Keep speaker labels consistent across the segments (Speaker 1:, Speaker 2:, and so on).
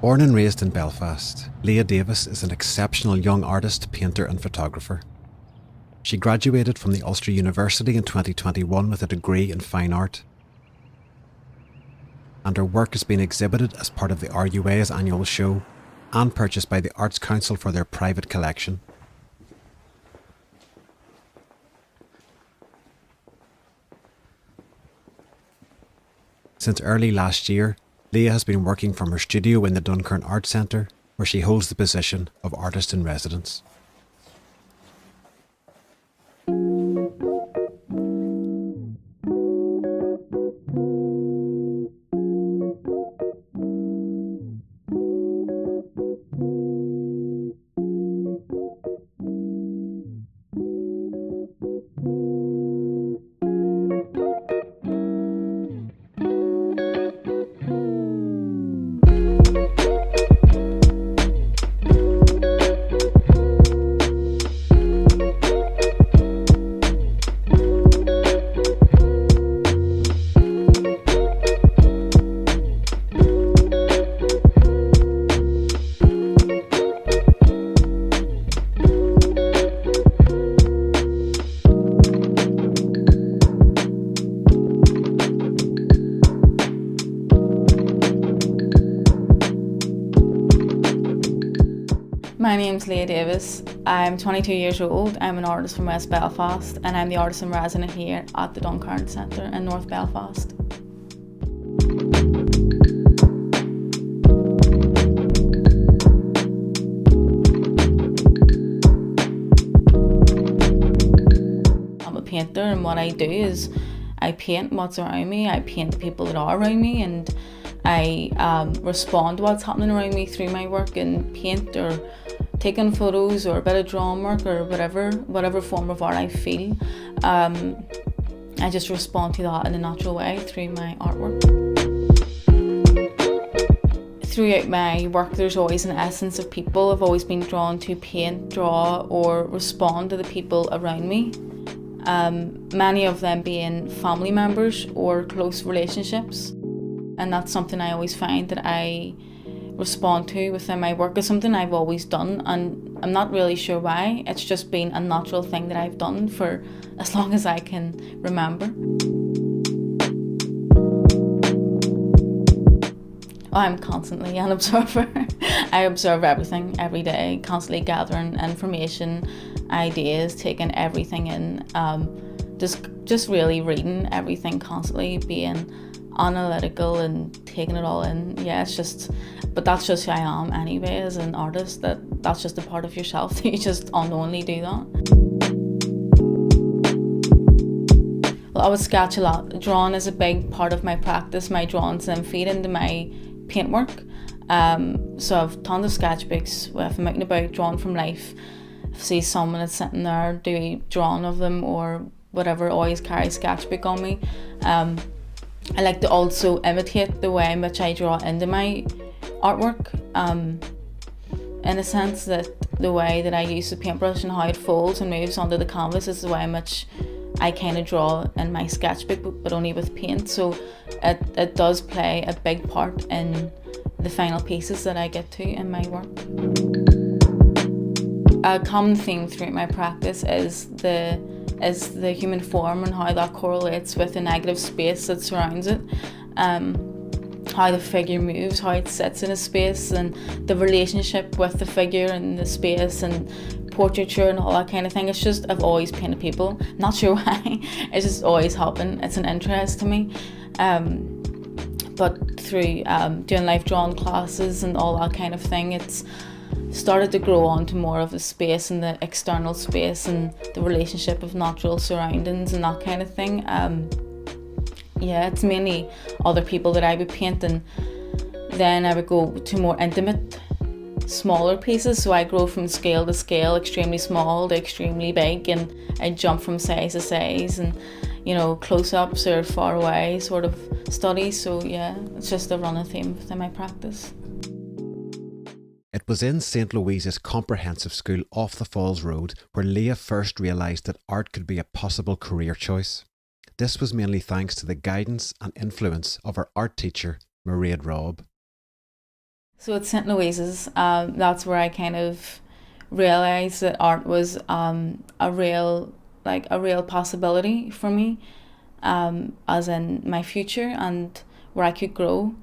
Speaker 1: Born and raised in Belfast, Leah Davis is an exceptional young artist, painter and photographer. She graduated from the Ulster University in 2021 with a degree in fine art, and her work has been exhibited as part of the RUA's annual show and purchased by the Arts Council for their private collection. Since early last year, Leah has been working from her studio in the Dunkirk Arts Centre, where she holds the position of Artist in Residence.
Speaker 2: My name's Leah Davis. I'm 22 years old. I'm an artist from West Belfast and I'm the artist in resident here at the Dunkirk Arts Centre in North Belfast. I'm a painter, and what I do is I paint what's around me. I paint the people that are around me, and I respond to what's happening around me through my work and paint or taking photos or a bit of drawing work or whatever form of art I feel. I just respond to that in a natural way through my artwork. Throughout my work there's always an essence of people. I've always been drawn to paint, draw or respond to the people around me. Many of them being family members or close relationships. And that's something I always find that I respond to within my work. It's something I've always done, and I'm not really sure why. It's just been a natural thing that I've done for as long as I can remember. I'm constantly an observer. I observe everything every day, constantly gathering information, ideas, taking everything in, just really reading everything constantly, being analytical and taking it all in. Yeah, but that's just who I am anyway as an artist. That's just a part of yourself that you just unknowingly do that. Well, I would sketch a lot. Drawing is a big part of my practice. My drawings then feed into my paintwork. So I've tons of sketchbooks. If I'm out and about drawing from life, if I see someone that's sitting there, do a drawing of them or whatever, always carry a sketchbook on me. I like to also imitate the way in which I draw into my artwork, in a sense that the way that I use the paintbrush and how it folds and moves onto the canvas is the way in which I kind of draw in my sketchbook, but only with paint. So it does play a big part in the final pieces that I get to in my work. A common theme throughout my practice is the human form and how that correlates with the negative space that surrounds it. How the figure moves, how it sits in a space, and the relationship with the figure and the space and portraiture and all that kind of thing. It's just, I've always painted people. Not sure why, it's just always happened. It's an interest to me. But through doing life drawing classes and all that kind of thing, it's started to grow on to more of the space and the external space and the relationship of natural surroundings and that kind of thing. Yeah, it's mainly other people that I would paint, and then I would go to more intimate, smaller pieces. So I grow from scale to scale, extremely small to extremely big, and I jump from size to size, and close-ups or far away sort of studies. So yeah, it's just a running theme within my practice.
Speaker 1: It was in St. Louise's comprehensive school off the Falls Road where Leah first realised that art could be a possible career choice. This was mainly thanks to the guidance and influence of her art teacher, Mairead Robb.
Speaker 2: So at St. Louise's, that's where I kind of realised that art was a real possibility for me, as in my future and where I could grow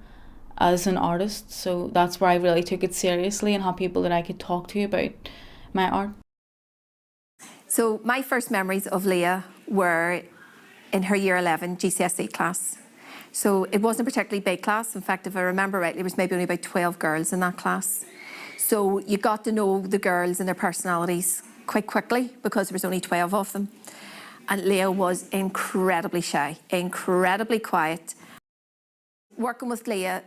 Speaker 2: as an artist. So that's where I really took it seriously and had people that I could talk to about my art.
Speaker 3: So my first memories of Leah were in her year 11 GCSE class. So it wasn't a particularly big class. In fact, if I remember rightly, there was maybe only about 12 girls in that class. So you got to know the girls and their personalities quite quickly because there was only 12 of them. And Leah was incredibly shy, incredibly quiet. Working with Leah,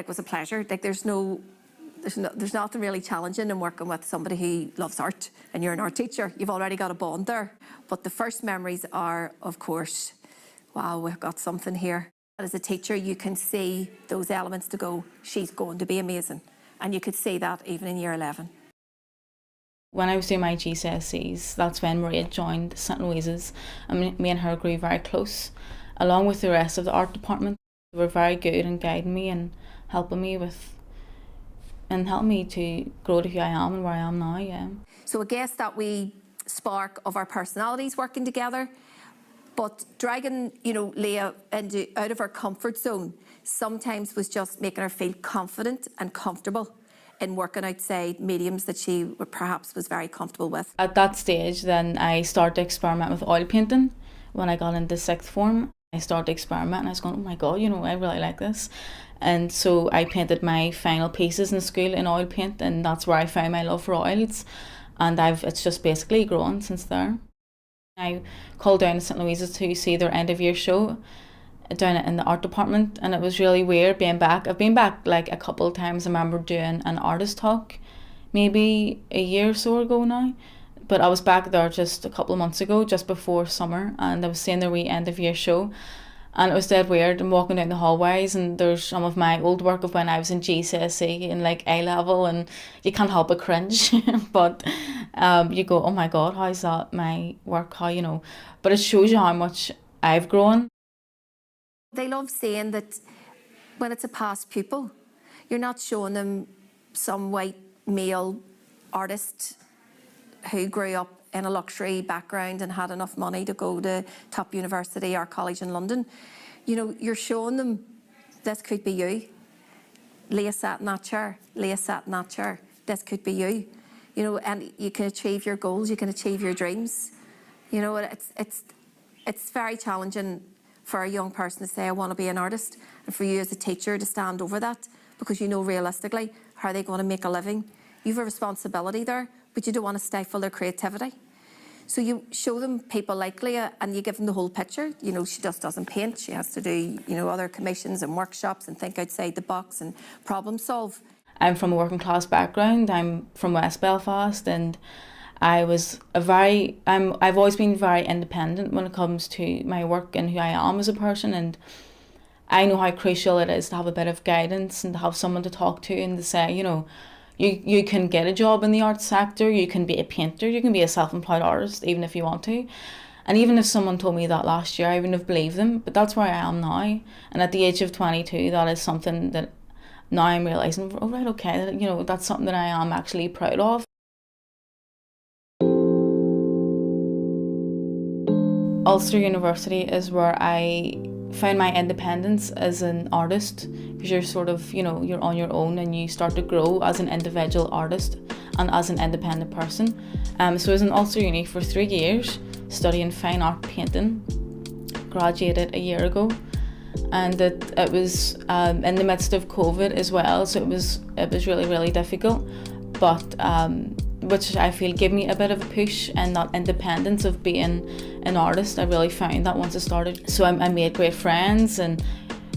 Speaker 3: was a pleasure. There's nothing really challenging in working with somebody who loves art, and you're an art teacher. You've already got a bond there. But the first memories are, of course, wow, we've got something here. As a teacher, you can see those elements to go, she's going to be amazing. And you could see that even in year 11.
Speaker 2: When I was doing my GCSEs, that's when Maria joined St. Louise's, and me and her grew very close, along with the rest of the art department. They were very good in guiding me and helping me to grow to who I am and where I am now, yeah.
Speaker 3: So I guess that we spark of our personalities working together, but dragging, Leah out of her comfort zone sometimes was just making her feel confident and comfortable in working outside mediums that she perhaps was very comfortable with.
Speaker 2: At that stage, then I started to experiment with oil painting. When I got into sixth form, I started experimenting. I was going, oh my God, I really like this. And so I painted my final pieces in school in oil paint, and that's where I found my love for oils. And it's just basically grown since there. I called down to St. Louise's to see their end of year show down in the art department, and it was really weird being back. I've been back like a couple of times. I remember doing an artist talk maybe a year or so ago now, but I was back there just a couple of months ago, just before summer, and I was seeing their wee end of year show, and it was dead weird. I'm walking down the hallways and there's some of my old work of when I was in GCSE in like A level, and you can't help but cringe but you go, oh my God, how's that my work, but it shows you how much I've grown.
Speaker 3: They love saying that when it's a past pupil, you're not showing them some white male artist who grew up in a luxury background and had enough money to go to top university or college in London. You're showing them this could be you. Leah sat in that chair. Leah sat in that chair. This could be you. And you can achieve your goals. You can achieve your dreams. It's very challenging for a young person to say, I want to be an artist, and for you as a teacher to stand over that, because realistically, how are they going to make a living? You have a responsibility there, but you don't want to stifle their creativity. So you show them people like Leah and you give them the whole picture. She just doesn't paint. She has to do, other commissions and workshops and think outside the box and problem solve.
Speaker 2: I'm from a working class background. I'm from West Belfast, and I've always been very independent when it comes to my work and who I am as a person, and I know how crucial it is to have a bit of guidance and to have someone to talk to and to say, you can get a job in the arts sector, you can be a painter, you can be a self-employed artist even if you want to. And even if someone told me that last year, I wouldn't have believed them, but that's where I am now. And at the age of 22, that is something that now I'm realising, oh right, okay, that's something that I am actually proud of. Ulster University is where I found my independence as an artist, because you're sort of, you're on your own and you start to grow as an individual artist and as an independent person. So I was in Ulster Uni for 3 years studying fine art painting, graduated a year ago, and it was in the midst of COVID as well, so it was really, really difficult, but which I feel gave me a bit of a push, and that independence of being an artist, I really found that once I started. So I made great friends, and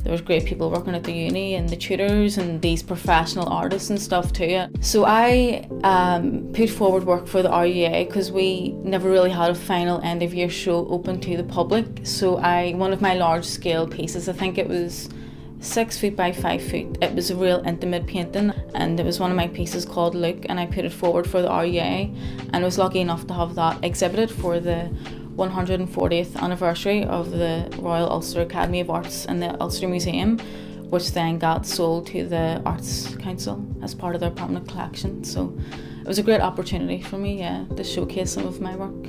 Speaker 2: there was great people working at the uni and the tutors and these professional artists and stuff too. So I put forward work for the RUA because we never really had a final end of year show open to the public. So one of my large scale pieces, I think it was 6 feet by 5 feet. It was a real intimate painting, and it was one of my pieces called Look, and I put it forward for the RUA, and I was lucky enough to have that exhibited for the 140th anniversary of the Royal Ulster Academy of Arts in the Ulster Museum, which then got sold to the Arts Council as part of their permanent collection. So it was a great opportunity for me, yeah, to showcase some of my work.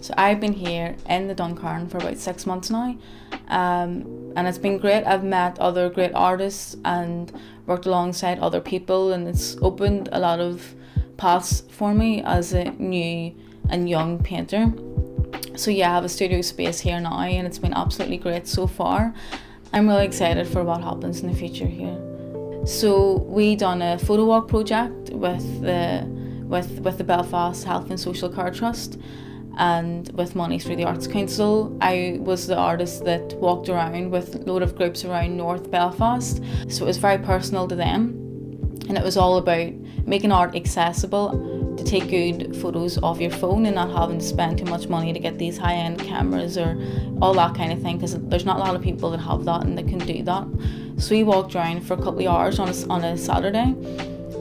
Speaker 2: So I've been here in the Duncairn for about 6 months now, and it's been great. I've met other great artists and worked alongside other people, and it's opened a lot of paths for me as a new and young painter. So yeah, I have a studio space here now, and it's been absolutely great so far. I'm really excited for what happens in the future here. So we done a photo walk project with the Belfast Health and Social Care Trust, and with money through the Arts Council. I was the artist that walked around with a load of groups around North Belfast, so it was very personal to them, and it was all about making art accessible, to take good photos off your phone and not having to spend too much money to get these high-end cameras or all that kind of thing, because there's not a lot of people that have that and that can do that. So we walked around for a couple of hours on a Saturday,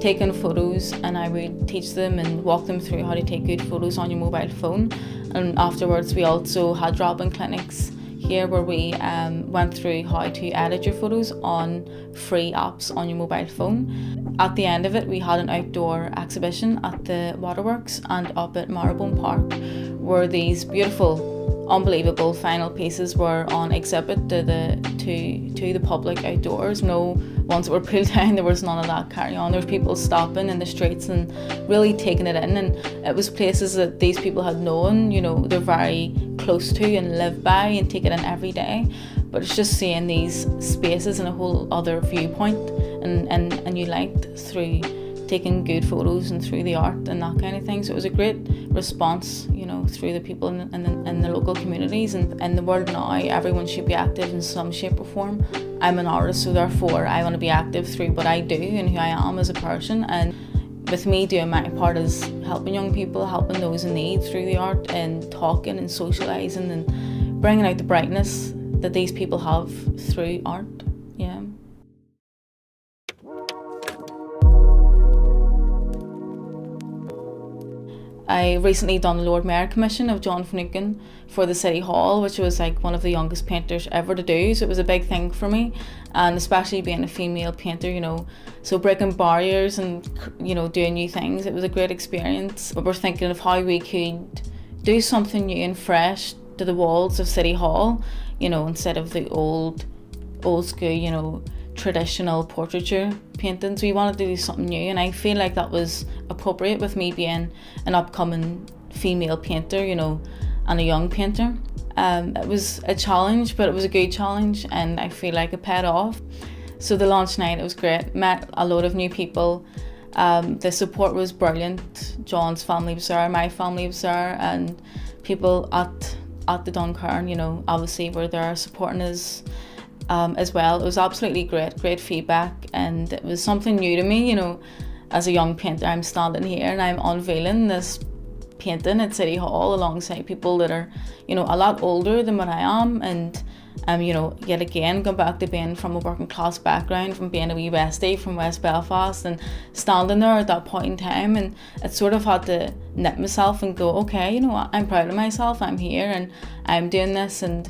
Speaker 2: taking photos, and I would teach them and walk them through how to take good photos on your mobile phone. And afterwards we also had drop-in clinics here where we went through how to edit your photos on free apps on your mobile phone. At the end of it, we had an outdoor exhibition at the Waterworks and up at Marylebone Park, where these beautiful, unbelievable final pieces were on exhibit to the public outdoors. No ones that were pulled down, there was none of that carry on. There was people stopping in the streets and really taking it in, and it was places that these people had known, you know, they're very close to and live by and take it in every day. But it's just seeing these spaces in a whole other viewpoint and you liked through taking good photos and through the art and that kind of thing. So it was a great response, you know, through the people in the local communities. And in the world now, everyone should be active in some shape or form. I'm an artist, so therefore I want to be active through what I do and who I am as a person. And with me doing my part is helping young people, helping those in need through the art, and talking and socialising and bringing out the brightness that these people have through art. Yeah. I recently done the Lord Mayor commission of John Finucane for the City Hall, which was like one of the youngest painters ever to do, so it was a big thing for me, and especially being a female painter, you know, so breaking barriers and, you know, doing new things. It was a great experience. But we're thinking of how we could do something new and fresh to the walls of City Hall, you know, instead of the old school, you know, traditional portraiture paintings. We wanted to do something new, and I feel like that was appropriate with me being an upcoming female painter, you know, and a young painter. It was a challenge, but it was a good challenge, and I feel like it paid off. So the launch night, it was great. Met a load of new people. The support was brilliant. John's family was there, my family was there, and people at the Duncairn, you know, obviously were there supporting us as well. It was absolutely great feedback, and it was something new to me, you know. As a young painter, I'm standing here and I'm unveiling this painting at City Hall alongside people that are, you know, a lot older than what I am, and you know, yet again going back to being from a working class background, from being a wee Westie from West Belfast, and standing there at that point in time, and it sort of had to nip myself and go, okay, you know what, I'm proud of myself, I'm here and I'm doing this, and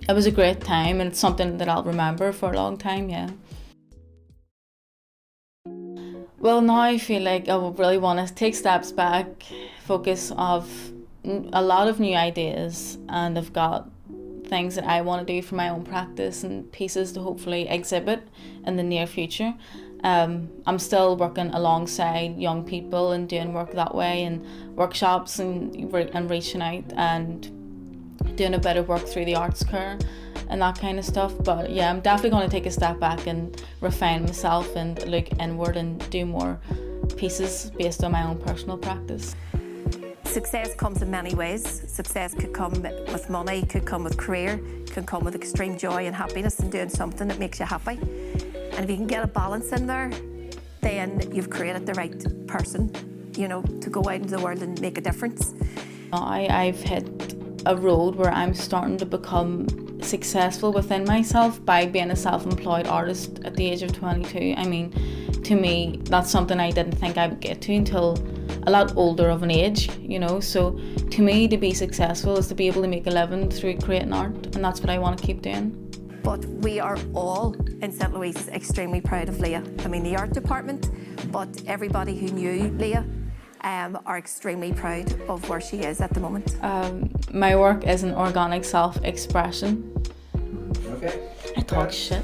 Speaker 2: it was a great time, and it's something that I'll remember for a long time, yeah. Well, now I feel like I would really want to take steps back, focus of a lot of new ideas, and I've got things that I want to do for my own practice and pieces to hopefully exhibit in the near future. I'm still working alongside young people and doing work that way, and workshops and reaching out and doing a bit of work through the arts care and that kind of stuff. But yeah, I'm definitely going to take a step back and refine myself and look inward and do more pieces based on my own personal practice.
Speaker 3: Success comes in many ways. Success could come with money, could come with career, could come with extreme joy and happiness in doing something that makes you happy. And if you can get a balance in there, then you've created the right person, you know, to go out into the world and make a difference.
Speaker 2: I've hit a road where I'm starting to become successful within myself by being a self-employed artist at the age of 22. I mean, to me, that's something I didn't think I would get to until a lot older of an age, you know. So to me, to be successful is to be able to make a living through creating art, and that's what I want to keep doing.
Speaker 3: But we are all in St. Louise extremely proud of Leah. I mean, the art department, but everybody who knew Leah are extremely proud of where she is at the moment.
Speaker 2: My work is an organic self-expression.
Speaker 4: Okay.
Speaker 2: I talk shit.